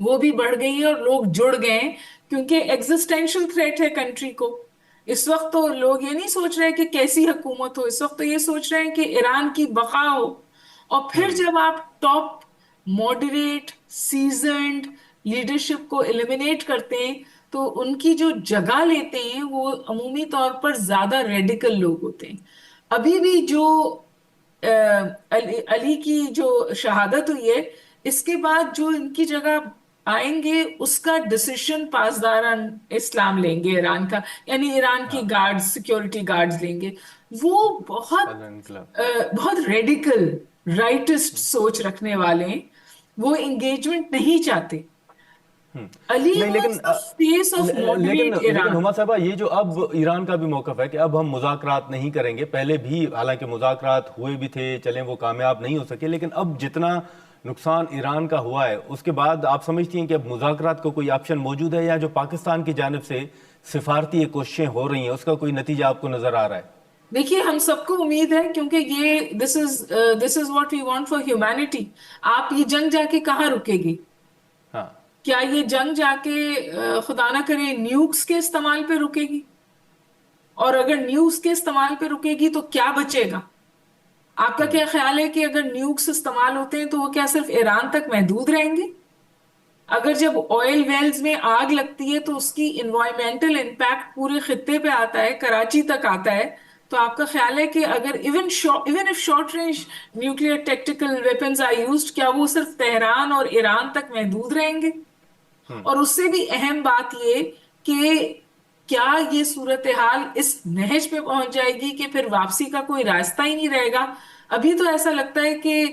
وہ بھی بڑھ گئی ہے اور لوگ جڑ گئے ہیں کیونکہ ایگزسٹینشل تھریٹ ہے کنٹری کو. اس وقت تو لوگ یہ نہیں سوچ رہے کہ کیسی حکومت ہو, اس وقت تو یہ سوچ رہے ہیں کہ ایران کی بقا ہو. اور پھر جب آپ ٹاپ ماڈریٹ سیزنڈ لیڈرشپ کو ایلیمینیٹ کرتے ہیں تو ان کی جو جگہ لیتے ہیں وہ عمومی طور پر زیادہ ریڈیکل لوگ ہوتے ہیں. ابھی بھی جو علی کی جو شہادت ہوئی ہے, اس کے بعد جو ان کی جگہ آئیں گے اس کا ڈسیشن پاسداران اسلام لیں گے ایران کا, یعنی ایران کی گارڈ سیکیورٹی گارڈز لیں گے. وہ انقلاب. بہت ریڈیکل رائٹسٹ سوچ رکھنے والے ہیں, وہ انگیجمنٹ نہیں چاہتے. علی نہیں لیکن واز the face of لیکن moderate ایران. ہما صاحبہ, یہ جو اب ایران کا بھی موقف ہے کہ اب ہم مذاکرات نہیں کریں گے, پہلے بھی حالانکہ مذاکرات ہوئے بھی تھے, چلیں وہ کامیاب نہیں ہو سکے, لیکن اب جتنا نقصان ایران کا ہوا ہے اس کے بعد آپ سمجھتی ہیں کہ اب مذاکرات کو کوئی آپشن موجود ہے, یا جو پاکستان کی جانب سے سفارتی کوششیں ہو رہی ہیں اس کا کوئی نتیجہ آپ کو نظر آ رہا ہے؟ دیکھیے ہم سب کو امید ہے کیونکہ یہ this is what we want for humanity. آپ یہ جنگ جا کے کہاں رکے گی؟ ہاں, کیا یہ جنگ جا کے خدا نہ کرے نیوکس کے استعمال پہ رکے گی؟ اور اگر نیوکس کے استعمال پہ رکے گی تو کیا بچے گا؟ آپ کا کیا خیال ہے کہ اگر نیوکس استعمال ہوتے ہیں تو وہ کیا صرف ایران تک محدود رہیں گے؟ اگر جب آئل ویلز میں آگ لگتی ہے تو اس کی انوائرمنٹل امپیکٹ پورے خطے پہ آتا ہے, کراچی تک آتا ہے. تو آپ کا خیال ہے کہ اگر even if short range nuclear tactical weapons are used, کیا وہ صرف تہران اور ایران تک محدود رہیں گے؟ اور اس سے بھی اہم بات یہ کہ کیا یہ صورتحال اس نہج پہ پہنچ جائے گی کہ پھر واپسی کا کوئی راستہ ہی نہیں رہے گا؟ ابھی تو ایسا لگتا ہے کہ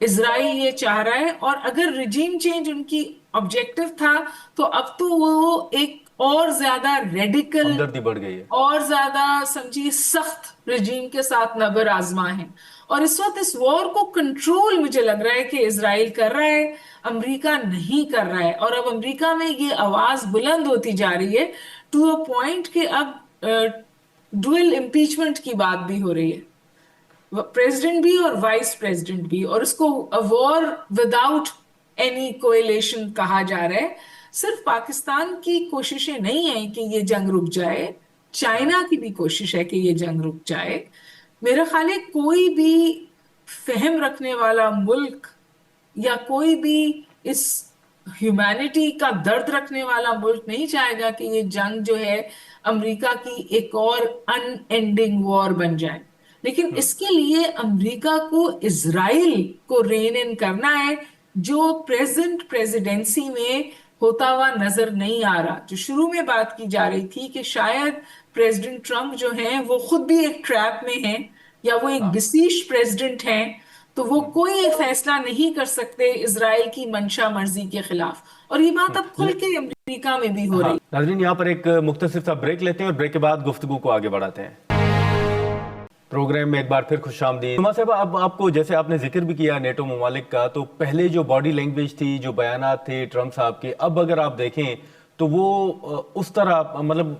اسرائیل یہ چاہ رہا ہے, اور اگر ریجیم چینج ان کی آبجیکٹو تھا تو اب تو وہ ایک اور زیادہ ریڈیکل ہمدردی بڑھ گئی ہے. اور زیادہ سمجھیے سخت رجیم کے ساتھ نبر آزما ہے. اور اس وقت اس وار کو کنٹرول مجھے لگ رہا ہے کہ اسرائیل کر رہا ہے, امریکہ نہیں کر رہا ہے. اور اب امریکہ میں یہ آواز بلند ہوتی جا رہی ہے ٹو اے پوائنٹ کہ اب ڈوئل امپیچمنٹ کی بات بھی ہو رہی ہے, پریزیڈنٹ بھی اور وائس پریزیڈنٹ بھی, اور اس کو وار وداؤٹ اینی کوئلیشن کہا جا رہا ہے. صرف پاکستان کی کوششیں نہیں ہیں کہ یہ جنگ رک جائے, چائنا کی بھی کوشش ہے کہ یہ جنگ رک جائے. میرا خیال ہے کوئی بھی فہم رکھنے والا ملک یا کوئی بھی اس ہیومینٹی کا درد رکھنے والا ملک نہیں چاہے گا کہ یہ جنگ جو ہے امریکہ کی ایک اور ان اینڈنگ وار بن جائے. لیکن اس کے لیے امریکہ کو اسرائیل کو رین ان کرنا ہے, جو پریزنٹ پریزیڈنسی میں ہوتا ہوا نظر نہیں آ رہا. جو شروع میں بات کی جا رہی تھی کہ شاید پریزیڈنٹ ٹرمپ جو ہیں وہ خود بھی ایک ٹریپ میں ہیں یا وہ ایک بسیش پریزیڈنٹ ہیں, تو وہ کوئی فیصلہ نہیں کر سکتے اسرائیل کی منشا مرضی کے خلاف. اور یہ بات اب کھل کے امریکہ میں بھی ہو رہی. ناظرین یہاں پر ایک مختصر سا بریک لیتے ہیں اور بریک کے بعد گفتگو کو آگے بڑھاتے ہیں. پروگرام میں ایک بار پھر خوش آمدید. ہما صاحبہ, اب آپ کو جیسے آپ نے ذکر بھی کیا نیٹو ممالک کا, تو پہلے جو باڈی لینگویج تھی, جو بیانات تھے ٹرمپ صاحب کے, اب اگر آپ دیکھیں تو وہ اس طرح مطلب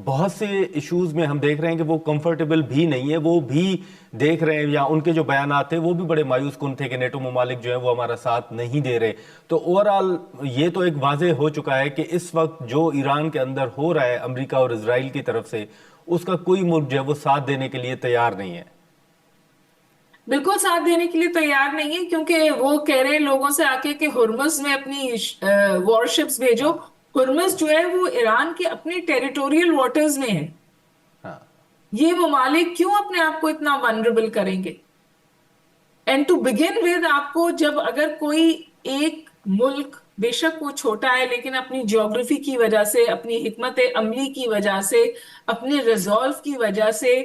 بہت سے ایشوز میں ہم دیکھ رہے ہیں کہ وہ کمفرٹیبل بھی نہیں ہے, وہ بھی دیکھ رہے ہیں, یا ان کے جو بیانات تھے وہ بھی بڑے مایوس کن تھے کہ نیٹو ممالک جو ہیں وہ ہمارا ساتھ نہیں دے رہے. تو اوورآل یہ تو ایک واضح ہو چکا ہے کہ اس وقت جو ایران کے اندر ہو رہا ہے امریکہ اور اسرائیل کی طرف سے, اس کا کوئی ملک جو ہے وہ ساتھ دینے کے لیے تیار نہیں ہے. بالکل ساتھ دینے کے لیے تیار نہیں ہے, کیونکہ وہ کہہ رہے ہیں لوگوں سے آ کے کہ ہرمز میں اپنی وارشپس بھیجو. ہرمز جو ہے وہ ایران کے اپنے ٹیریٹوریل واٹرز میں ہے. یہ ممالک کیوں اپنے آپ کو اتنا ونربل کریں گے؟ اینڈ ٹو بگن ود, آپ کو جب اگر کوئی ایک ملک, بے شک وہ چھوٹا ہے لیکن اپنی جیوگرافی کی وجہ سے, اپنی حکمت عملی کی وجہ سے, اپنے ریزولو کی وجہ سے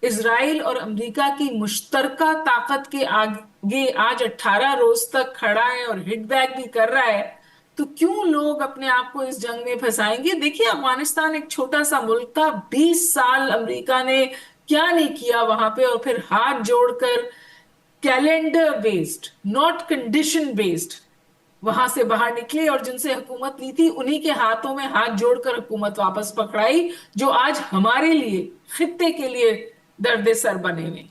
اسرائیل اور امریکہ کی مشترکہ طاقت کے آگے آج 18 روز تک کھڑا ہے اور ہٹ بیک بھی کر رہا ہے, تو کیوں لوگ اپنے آپ کو اس جنگ میں پھنسائیں گے؟ دیکھیے افغانستان ایک چھوٹا سا ملک تھا, 20 سال امریکہ نے کیا نہیں کیا وہاں پہ, اور پھر ہاتھ جوڑ کر calendar based not condition based وہاں سے باہر نکلے, اور جن سے حکومت لی تھی انہی کے ہاتھوں میں ہاتھ جوڑ کر حکومت واپس پکڑائی, جو آج ہمارے لیے خطے کے لیے درد سر بنے ہوئے.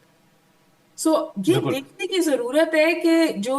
سو یہ دیکھنے کی ضرورت ہے کہ جو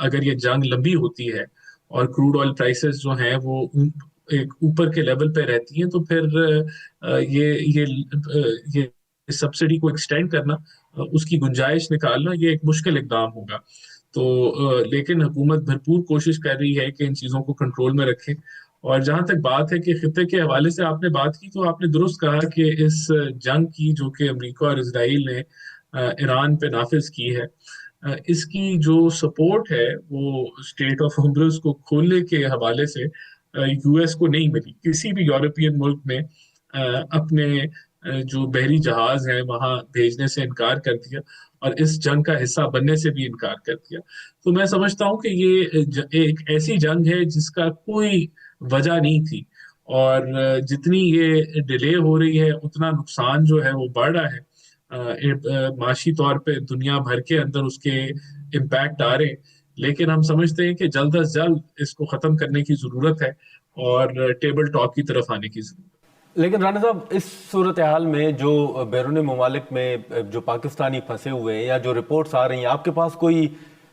اگر یہ جنگ لمبی ہوتی ہے اور کروڈ آئل پرائسز جو ہیں وہ ایک اوپر کے لیول پہ رہتی ہیں تو پھر یہ سبسڈی کو ایکسٹینڈ کرنا, اس کی گنجائش نکالنا یہ ایک مشکل اقدام ہوگا. تو لیکن حکومت بھرپور کوشش کر رہی ہے کہ ان چیزوں کو کنٹرول میں رکھے. اور جہاں تک بات ہے کہ خطے کے حوالے سے آپ نے بات کی, تو آپ نے درست کہا کہ اس جنگ کی جو کہ امریکہ اور اسرائیل نے ایران پہ نافذ کی ہے, اس کی جو سپورٹ ہے وہ اسٹریٹ آف ہارمز کو کھولنے کے حوالے سے یو ایس کو نہیں ملی. کسی بھی یورپین ملک نے اپنے جو بحری جہاز ہیں وہاں بھیجنے سے انکار کر دیا اور اس جنگ کا حصہ بننے سے بھی انکار کر دیا. تو میں سمجھتا ہوں کہ یہ ایک ایسی جنگ ہے جس کا کوئی وجہ نہیں تھی, اور جتنی یہ ڈیلے ہو رہی ہے اتنا نقصان جو ہے وہ بڑھ رہا ہے. معاشی طور پہ دنیا بھر کے اندر اس کے امپیکٹ آ رہے ہیں, لیکن ہم سمجھتے ہیں کہ جلد از جلد اس کو ختم کرنے کی ضرورت ہے اور ٹیبل ٹاک کی طرف آنے کی ضرورت ہے. لیکن رانا صاحب, اس صورتحال میں جو بیرون ممالک میں جو پاکستانی پھنسے ہوئے ہیں یا جو رپورٹس آ رہی ہیں, آپ کے پاس کوئی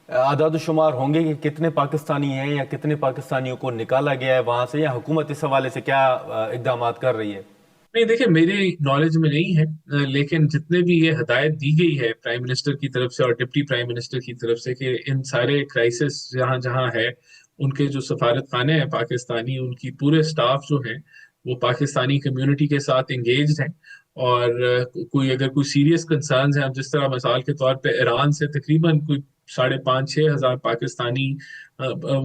اعداد و شمار ہوں گے کہ کتنے پاکستانی ہیں یا کتنے پاکستانیوں کو نکالا گیا ہے وہاں سے, یا حکومت اس حوالے سے کیا اقدامات کر رہی ہے؟ نہیں دیکھیں, میری نالج میں نہیں ہے, لیکن جتنے بھی یہ ہدایت دی گئی ہے پرائم منسٹر کی طرف سے اور ڈپٹی پرائم منسٹر کی طرف سے کہ ان سارے کرائسس جہاں جہاں ہے ان کے جو سفارت خانے ہیں پاکستانی, ان کی پورے سٹاف جو ہیں وہ پاکستانی کمیونٹی کے ساتھ انگیجڈ ہیں, اور اگر کوئی سیریس کنسرنز ہیں, جس طرح مثال کے طور پہ ایران سے تقریباً کوئی 5,500-6 ہزار پاکستانی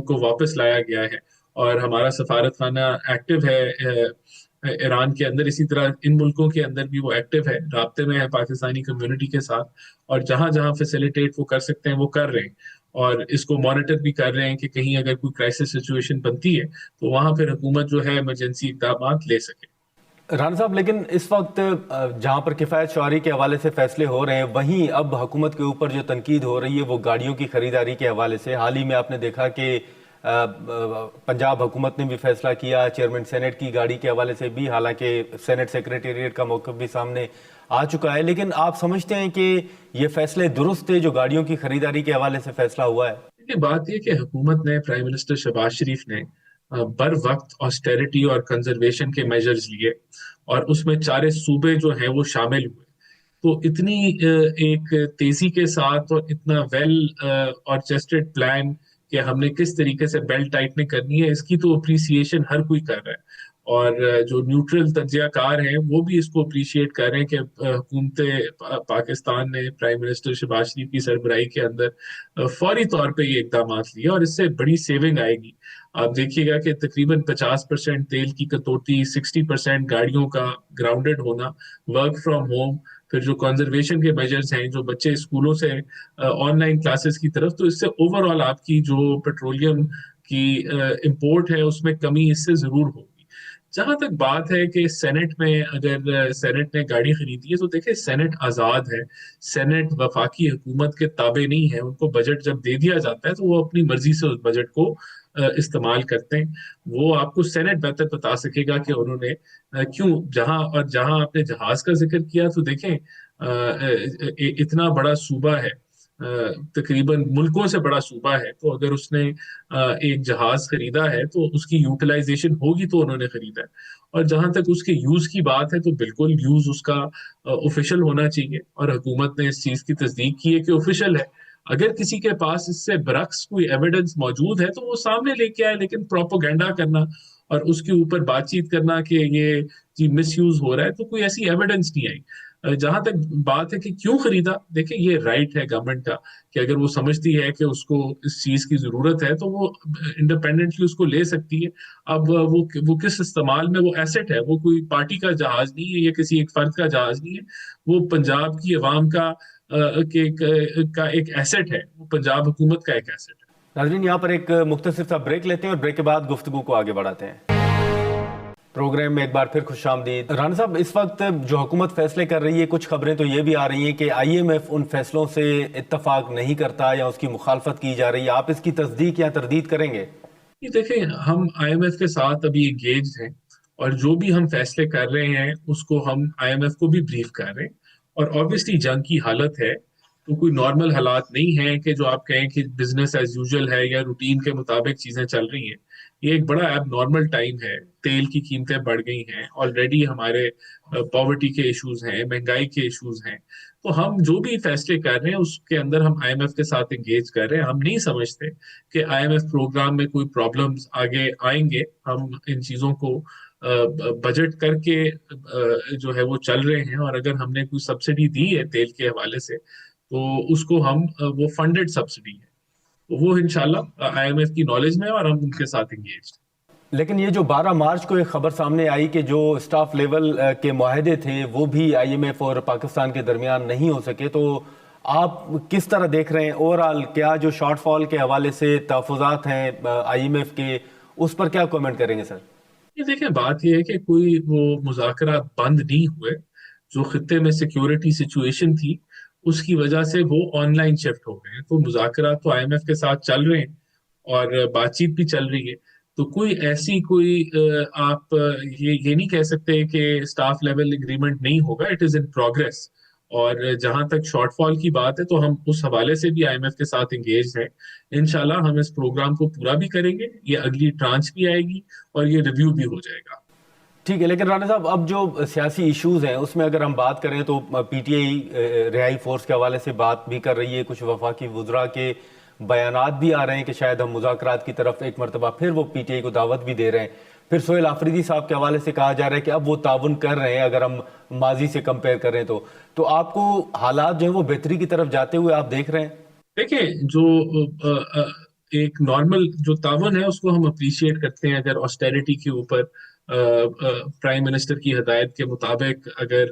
کو واپس لایا گیا ہے, اور ہمارا سفارت خانہ ایکٹیو ہے ایران کے اندر, اسی طرح ان ملکوں کے اندر بھی وہ ایکٹیو ہے, رابطے میں ہے پاکستانی کمیونٹی کے ساتھ, اور جہاں جہاں فیسیلیٹیٹ وہ کر سکتے ہیں وہ کر رہے ہیں, اور اس کو مانیٹر بھی کر رہے ہیں کہ کہیں اگر کوئی کرائسس سچویشن بنتی ہے تو وہاں پھر حکومت جو ہے ایمرجنسی اقدامات لے سکے. رانا صاحب, لیکن اس وقت جہاں پر کفایت شعاری کے حوالے سے فیصلے ہو رہے ہیں, وہیں اب حکومت کے اوپر جو تنقید ہو رہی ہے وہ گاڑیوں کی خریداری کے حوالے سے. حال ہی میں آپ نے دیکھا کہ پنجاب حکومت نے بھی فیصلہ کیا چیئرمین سینٹ کی گاڑی کے حوالے سے بھی, حالانکہ سینٹ سیکریٹریٹ کا موقف بھی سامنے آ چکا ہے. لیکن آپ سمجھتے ہیں کہ یہ فیصلے درست تھے جو گاڑیوں کی خریداری کے حوالے سے فیصلہ ہوا ہے؟ بات یہ کہ حکومت نے, پرائم منسٹر شہباز شریف نے بر وقت آسٹیرٹی اور کنزرویشن کے میجرز لیے, اور اس میں 4 صوبے جو ہیں وہ شامل ہوئے. تو اتنی ایک تیزی کے ساتھ اور اتنا ویل آرکسٹریٹڈ پلان کہ ہم نے کس طریقے سے بیلٹ ٹائٹنگ کرنی ہے, اس کی تو اپریسیشن ہر کوئی کر رہا ہے, اور جو نیوٹرل تجزیہ کار ہیں وہ بھی اس کو اپریشیٹ کر رہے ہیں کہ حکومت پاکستان نے پرائم منسٹر شہباز شریف کی سربراہی کے اندر فوری طور پہ یہ اقدامات لیے, اور اس سے بڑی سیونگ آئے گی. آپ دیکھیے گا کہ تقریباً 50% تیل کی کٹوتی, 60% گاڑیوں کا گراؤنڈڈ ہونا, ورک فرام ہوم, پھر جو کنزرویشن کے میجرز ہیں, جو بچے اسکولوں سے آن لائن کلاسز کی طرف, تو اس سے اوور آل آپ کی جو پیٹرولیم کی امپورٹ ہے اس میں کمی اس سے ضرور ہوگی. جہاں تک بات ہے کہ سینٹ میں اگر سینٹ نے گاڑی خریدی ہے, تو دیکھیں سینٹ آزاد ہے, سینٹ وفاقی حکومت کے تابع نہیں ہے, ان کو بجٹ جب دے دیا جاتا ہے تو وہ اپنی مرضی سے اس بجٹ کو استعمال کرتے ہیں. وہ آپ کو سینٹ بہتر بتا سکے گا کہ انہوں نے کیوں. جہاں آپ نے جہاز کا ذکر کیا, تو دیکھیں اتنا بڑا صوبہ ہے, تقریباً ملکوں سے بڑا صوبہ ہے, تو اگر اس نے ایک جہاز خریدا ہے تو اس کی یوٹیلائزیشن ہوگی تو انہوں نے خریدا ہے. اور جہاں تک اس کے یوز کی بات ہے, تو بالکل یوز اس کا آفیشیل ہونا چاہیے, اور حکومت نے اس چیز کی تصدیق کی ہے کہ آفیشیل ہے. اگر کسی کے پاس اس سے برعکس کوئی ایویڈنس موجود ہے تو وہ سامنے لے کے آئے, لیکن پروپیگنڈا کرنا اور اس کے اوپر بات چیت کرنا کہ یہ جی مس یوز ہو رہا ہے, تو کوئی ایسی ایویڈنس نہیں آئی. جہاں تک بات ہے کہ کیوں خریدا, دیکھیں یہ رائٹ ہے گورنمنٹ کا کہ اگر وہ سمجھتی ہے کہ اس کو اس چیز کی ضرورت ہے تو وہ انڈیپینڈنٹلی اس کو لے سکتی ہے. اب وہ کس استعمال میں, وہ ایسٹ ہے, وہ کوئی پارٹی کا جہاز نہیں ہے یا کسی ایک فرد کا جہاز نہیں ہے, وہ پنجاب کی عوام کا ایک ایسٹ ہے, وہ پنجاب حکومت کا ایک ایسٹ ہے. ناظرین, یہاں پر ایک مختصر سا بریک لیتے ہیں اور بریک کے بعد گفتگو کو آگے بڑھاتے ہیں. پروگرام میں ایک بار پھر خوش آمدید. رانا صاحب, اس وقت جو حکومت فیصلے کر رہی ہے, کچھ خبریں تو یہ بھی آ رہی ہیں کہ آئی ایم ایف ان فیصلوں سے اتفاق نہیں کرتا یا اس کی مخالفت کی جا رہی ہے. آپ اس کی تصدیق یا تردید کریں گے؟ دیکھیں, ہم آئی ایم ایف کے ساتھ ابھی انگیجڈ ہیں, اور جو بھی ہم فیصلے کر رہے ہیں اس کو ہم آئی ایم ایف کو بھی بریف کر رہے ہیں, اور آبویسلی جنگ کی حالت ہے, تو کوئی نارمل حالات نہیں ہیں کہ جو آپ کہیں کہ بزنس ایز یوزول ہے یا روٹین کے مطابق چیزیں چل رہی ہیں. یہ ایک بڑا ایب نارمل ٹائم ہے. تیل کی قیمتیں بڑھ گئی ہیں, آلریڈی ہمارے پاورٹی کے ایشوز ہیں, مہنگائی کے ایشوز ہیں. تو ہم جو بھی فیصلے کر رہے ہیں اس کے اندر ہم آئی ایم ایف کے ساتھ انگیج کر رہے ہیں. ہم نہیں سمجھتے کہ آئی ایم ایف پروگرام میں کوئی پرابلمز آگے آئیں گے. ہم ان چیزوں کو بجٹ کر کے جو ہے وہ چل رہے ہیں, اور اگر ہم نے کوئی سبسڈی دی ہے تیل کے حوالے سے تو اس کو ہم وہ فنڈڈ سبسڈی ہے, تو وہ انشاءاللہ آئی ایم ایف کی نالج میں اور ہم ان کے ساتھ انگیج ہیں. لیکن یہ جو 12 مارچ کو ایک خبر سامنے آئی کہ جو اسٹاف لیول کے معاہدے تھے وہ بھی آئی ایم ایف اور پاکستان کے درمیان نہیں ہو سکے, تو آپ کس طرح دیکھ رہے ہیں اوورآل؟ کیا جو شارٹ فال کے حوالے سے تحفظات ہیں آئی ایم ایف کے, اس پر کیا کومنٹ کریں گے سر؟ یہ دیکھیں, بات یہ ہے کہ کوئی وہ مذاکرات بند نہیں ہوئے. جو خطے میں سیکیورٹی سچویشن تھی اس کی وجہ سے وہ آن لائن شفٹ ہو گئے ہیں. تو مذاکرات تو آئی ایم ایف کے ساتھ چل رہے ہیں اور بات چیت بھی چل رہی ہے. تو کوئی ایسی آپ یہ نہیں کہہ سکتے کہ اسٹاف لیول اگریمنٹ نہیں ہوگا. It is in progress. اور جہاں تک شارٹ فال کی بات ہے تو ہم اس حوالے سے بھی آئی ایم ایف کے ساتھ انگیج ہیں. انشاءاللہ ہم اس پروگرام کو پورا بھی کریں گے. یہ اگلی ٹرانچ بھی آئے گی اور یہ ریویو بھی ہو جائے گا. ٹھیک ہے, لیکن رانا صاحب اب جو سیاسی ایشوز ہیں اس میں اگر ہم بات کریں تو پی ٹی آئی رہائی فورس کے حوالے سے بات بھی کر رہی ہے, کچھ وفاقی وزراء کے بیانات بھی آ رہے ہیں کہ شاید ہم مذاکرات کی طرف ایک مرتبہ پھر وہ پی ٹی آئی کو دعوت بھی دے رہے ہیں. پھر سہیل آفریدی صاحب کے حوالے سے کہا جا رہا ہے کہ اب وہ تعاون کر رہے ہیں اگر ہم ماضی سے کمپیئر کریں تو آپ کو حالات جو ہیں وہ بہتری کی طرف جاتے ہوئے آپ دیکھ رہے ہیں؟ دیکھیں, جو ایک نارمل جو تعاون ہے اس کو ہم اپریشیٹ کرتے ہیں. اگر آسٹیرٹی کے اوپر پرائم منسٹر کی ہدایت کے مطابق اگر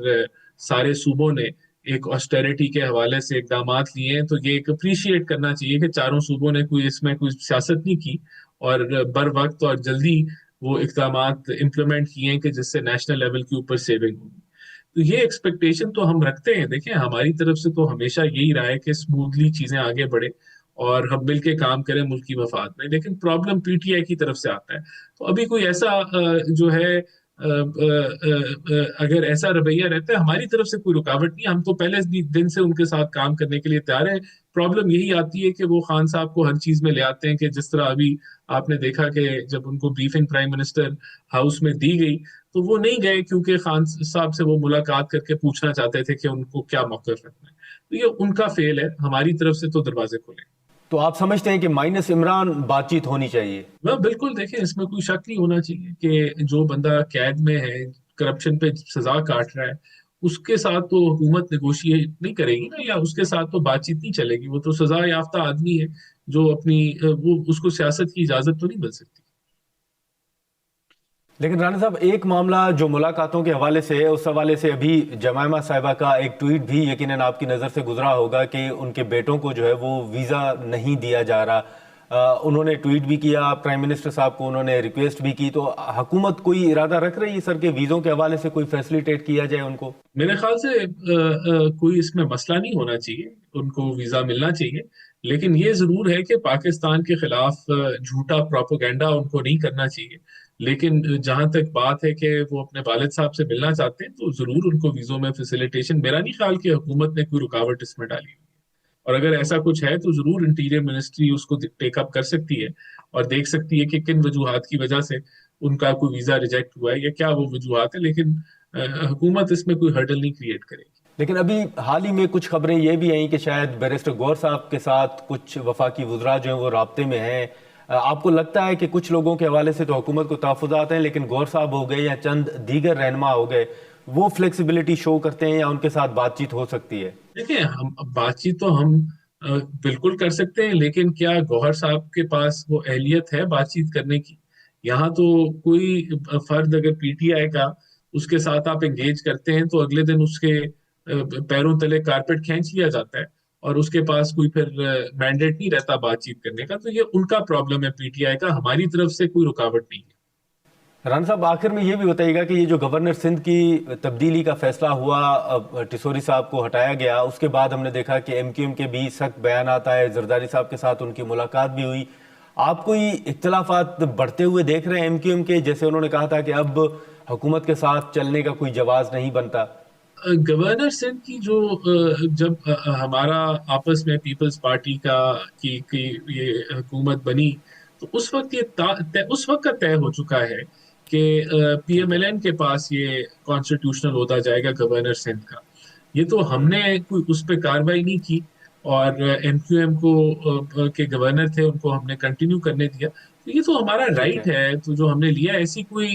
سارے صوبوں نے ایک آسٹیرٹی کے حوالے سے اقدامات لیے ہیں تو یہ ایک اپریشیٹ کرنا چاہیے کہ چاروں صوبوں نے اس میں کوئی سیاست نہیں کی اور بر وقت اور جلدی وہ اقدامات امپلیمنٹ کیے ہیں کہ جس سے نیشنل لیول کے اوپر سیونگ ہوگی. تو یہ ایکسپیکٹیشن تو ہم رکھتے ہیں. دیکھیں, ہماری طرف سے تو ہمیشہ یہی رہا ہے کہ اسموتھلی چیزیں آگے بڑھے اور ہم مل کے کام کریں ملکی مفاد میں. لیکن پرابلم پی ٹی آئی کی طرف سے آتا ہے. تو ابھی کوئی ایسا جو ہے اگر ایسا رویہ رہتا ہے, ہماری طرف سے کوئی رکاوٹ نہیں. ہم تو پہلے دن سے ان کے ساتھ کام کرنے کے لیے تیار ہیں. پرابلم یہی آتی ہے کہ وہ خان صاحب کو ہر چیز میں لے آتے ہیں کہ جس طرح ابھی آپ نے دیکھا کہ جب ان کو بریفنگ پرائم منسٹر ہاؤس میں دی گئی تو وہ نہیں گئے کیونکہ خان صاحب سے وہ ملاقات کر کے پوچھنا چاہتے تھے کہ ان کو کیا موقف رکھنا ہے. تو یہ ان کا فیل ہے. ہماری طرف سے تو دروازے کھلے. تو آپ سمجھتے ہیں کہ مائنس عمران بات چیت ہونی چاہیے؟ بالکل. دیکھیں, اس میں کوئی شک نہیں ہونا چاہیے کہ جو بندہ قید میں ہے, کرپشن پہ سزا کاٹ رہا ہے, اس کے ساتھ تو حکومت نیگوشیٹ نہیں کرے گی نا, یا اس کے ساتھ تو بات چیت نہیں چلے گی. وہ تو سزا یافتہ آدمی ہے جو اس کو سیاست کی اجازت تو نہیں مل سکتی. لیکن رانا صاحب, ایک معاملہ جو ملاقاتوں کے حوالے سے ہے, اس حوالے سے ابھی جمائمہ صاحبہ کا ایک ٹویٹ بھی یقیناً آپ کی نظر سے گزرا ہوگا کہ ان کے بیٹوں کو جو ہے وہ ویزا نہیں دیا جا رہا. انہوں نے ٹویٹ بھی کیا, پرائم منسٹر صاحب کو انہوں نے ریکویسٹ بھی کی. تو حکومت کوئی ارادہ رکھ رہی ہے سر کہ ویزوں کے حوالے سے کوئی فیسلیٹیٹ کیا جائے ان کو؟ میرے خیال سے کوئی اس میں مسئلہ نہیں ہونا چاہیے, ان کو ویزا ملنا چاہیے. لیکن یہ ضرور ہے کہ پاکستان کے خلاف جھوٹا پروپیگنڈا ان کو نہیں کرنا چاہیے. لیکن جہاں تک بات ہے کہ وہ اپنے والد صاحب سے ملنا چاہتے ہیں تو ضرور ان کو ویزوں میں فیسیلیٹیشن, میرا نہیں خیال کہ حکومت نے کوئی رکاوٹ اس میں ڈالی ہوئی ہے. اور اگر ایسا کچھ ہے تو ضرور انٹیریئر منسٹری اس کو ٹیک اپ کر سکتی ہے اور دیکھ سکتی ہے کہ کن وجوہات کی وجہ سے ان کا کوئی ویزا ریجیکٹ ہوا ہے یا کیا وہ وجوہات ہیں. لیکن حکومت اس میں کوئی ہرڈل نہیں کریٹ کرے گی. لیکن ابھی حال ہی میں کچھ خبریں یہ بھی آئیں کہ شاید بیرسٹر گور صاحب کے ساتھ کچھ وفاقی وزراء جو ہیں وہ رابطے میں ہیں. آپ کو لگتا ہے کہ کچھ لوگوں کے حوالے سے تو حکومت کو تحفظات ہیں, لیکن گور صاحب ہو گئے یا چند دیگر رہنما ہو گئے, وہ فلیکسیبلٹی شو کرتے ہیں یا ان کے ساتھ بات چیت ہو سکتی ہے؟ دیکھیں, بات چیت تو ہم بالکل کر سکتے ہیں, لیکن کیا گوہر صاحب کے پاس وہ اہلیت ہے بات چیت کرنے کی؟ یہاں تو کوئی فرد اگر پی ٹی آئی کا اس کے ساتھ آپ انگیج کرتے ہیں تو اگلے دن اس کے پیروں تلے کارپیٹ کھینچ لیا جاتا ہے اور اس کے پاس کوئی پھر مینڈیٹ نہیں رہتا بات چیت کرنے کا. تو یہ ان کا پرابلم ہے پی ٹی آئی کا, ہماری طرف سے کوئی رکاوٹ نہیں ہے. رانا صاحب, آخر میں یہ بھی بتائیے گا کہ یہ جو گورنر سندھ کی تبدیلی کا فیصلہ ہوا, ٹسوری صاحب کو ہٹایا گیا, اس کے بعد ہم نے دیکھا کہ ایم کیو ایم کے بھی سخت بیانات آئے, زرداری صاحب کے ساتھ ان کی ملاقات بھی ہوئی. آپ کوئی اختلافات بڑھتے ہوئے دیکھ رہے ہیں ایم کیو ایم کے, جیسے انہوں نے کہا تھا کہ اب حکومت کے ساتھ چلنے کا کوئی جواز نہیں بنتا؟ گورنر سندھ کی جو جب ہمارا آپس میں پیپلز پارٹی کی یہ حکومت بنی تو اس وقت اس وقت کا طے ہو چکا ہے کہ پی ایم ایل این کے پاس یہ کانسٹیٹیوشنل عہدہ جائے گا گورنر سندھ کا. یہ تو ہم نے کوئی اس پہ کاروائی نہیں کی اور ایم کیو ایم کو کے گورنر تھے ان کو ہم نے کنٹینیو کرنے دیا. تو یہ تو ہمارا رائٹ ہے تو جو ہم نے لیا ایسی کوئی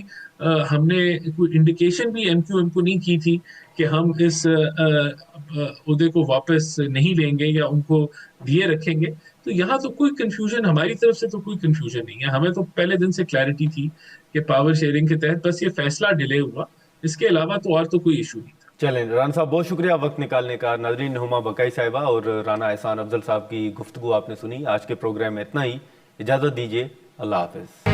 ہم نے کوئی انڈیکیشن بھی ایم کیو ایم کو نہیں کی تھی کہ ہم اس عہدے کو واپس نہیں لیں گے یا ان کو دیے رکھیں گے. تو یہاں تو کوئی کنفیوژن ہماری طرف سے تو کوئی کنفیوژن نہیں ہے. ہمیں تو پہلے دن سے کلیئرٹی تھی کہ پاور شیئرنگ کے تحت بس یہ فیصلہ ڈیلے ہوا, اس کے علاوہ تو اور تو کوئی ایشو نہیں تھا. چلیں رانا صاحب بہت شکریہ وقت نکالنے کا. ناظرین ہما بقائی صاحبہ اور رانا احسان افضل صاحب کی گفتگو آپ نے سنی. آج کے پروگرام میں اتنا ہی, اجازت دیجیے, اللہ حافظ.